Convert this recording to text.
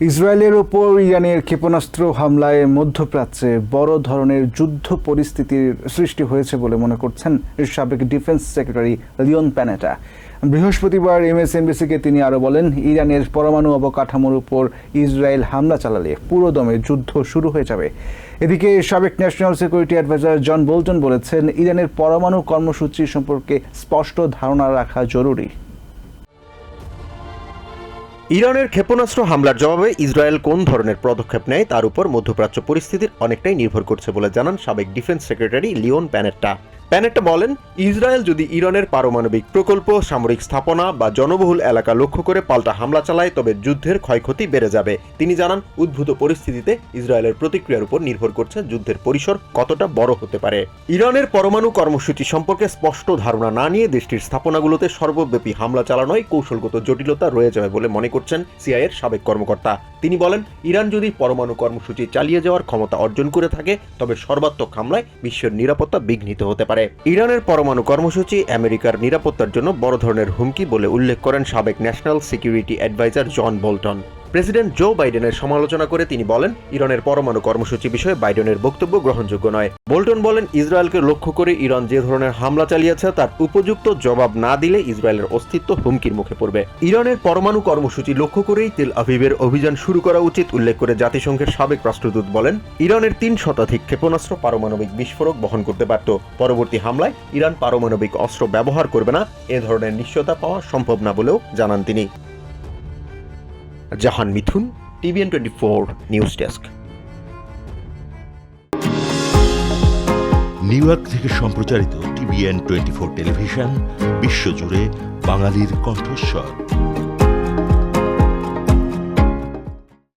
ইসরায়েলের ওপর ইরানের ক্ষেপণাস্ত্র হামলায় মধ্যপ্রাচ্যে বড় ধরনের যুদ্ধ পরিস্থিতির সৃষ্টি হয়েছে বলে মনে করছেন সাবেক ডিফেন্স সেক্রেটারি লিওন প্যানেটা। বৃহস্পতিবার এমএসএনবিসিকে তিনি আরও বলেন, ইরানের পরমাণু অবকাঠামোর উপর ইসরায়েল হামলা চালালে পুরোদমে যুদ্ধ শুরু হয়ে যাবে। এদিকে সাবেক national security adviser John Bolton বলেছেন, ইরানের পরমাণু কর্মসূচি সম্পর্কে স্পষ্ট ধারণা রাখা জরুরি। ইরানের ক্ষেপণাস্ত্র হামলার জবাবে ইসরায়েল কোন ধরনের পদক্ষেপ নেয় তার উপর মধ্যপ্রাচ্য পরিস্থিতির অনেকটাই নির্ভর করছে বলে জানান সাবেক ডিফেন্স সেক্রেটারি লিওন প্যানেটা বলেন, ইসরায়েল যদি ইরানের পারমাণবিক প্রকল্প, সামরিক স্থাপনা বা জনবহুল এলাকা লক্ষ্য করে পাল্টা হামলা চালায় তবে যুদ্ধের ক্ষয়ক্ষতি বেড়ে যাবে। তিনি জানান, উদ্ভূত পরিস্থিতিতে ইসরায়েলের প্রতিক্রিয়ার উপর নির্ভর করছে যুদ্ধের পরিসর কতটা বড় হতে পারে। ইরানের পরমাণু কর্মসূচি সম্পর্কে স্পষ্ট ধারণা না নিয়ে দেশটির স্থাপনাগুলোতে সর্বব্যাপী হামলা চালানোয় কৌশলগত জটিলতা রয়ে যাবে বলে মনে করছেন সিআইএর সাবেক কর্মকর্তা। তিনি বলেন, ইরান যদি পরমাণু কর্মসূচি চালিয়ে যাওয়ার ক্ষমতা অর্জন করে থাকে তবে সর্বাত্মক হামলায় বিশ্বের নিরাপত্তা বিঘ্নিত হতে পারে। ইরানের পরমাণু কর্মসূচি আমেরিকার নিরাপত্তার জন্য বড় ধরনের হুমকি বলে উল্লেখ করেন সাবেক national security adviser John Bolton. President Joe বাইডেনের সমালোচনা করে তিনি বলেন, ইরানের পরমাণু কর্মসূচি বিষয়ে বাইডেনের বক্তব্য গ্রহণযোগ্য নয়। বোল্টন বলেন, ইসরায়েলকে লক্ষ্য করে ইরান যে ধরনের হামলা চালিয়েছে তার উপযুক্ত জবাব না দিলে ইসরায়েলের অস্তিত্ব হুমকির মুখে পড়বে। ইরানের পরমাণু কর্মসূচি লক্ষ্য করেই তেল আভিভের অভিযান শুরু করা উচিত উল্লেখ করে জাতিসংঘের সাবেক রাষ্ট্রদূত বলেন, ইরানের 3 শতাধিক ক্ষেপণাস্ত্র পারমাণবিক বিস্ফোরক বহন করতে পারত। পরবর্তী হামলায় ইরান পারমাণবিক অস্ত্র ব্যবহার করবে না এ ধরনের নিশ্চয়তা পাওয়া সম্ভব না বলেও জানান তিনি। Jahan Mithun, TVN 24 news desk. New York থেকে সম্প্রচারিত টিভিএন 24 টেলিভিশন বিশ্বজুড়ে বাঙালির কণ্ঠস্বর।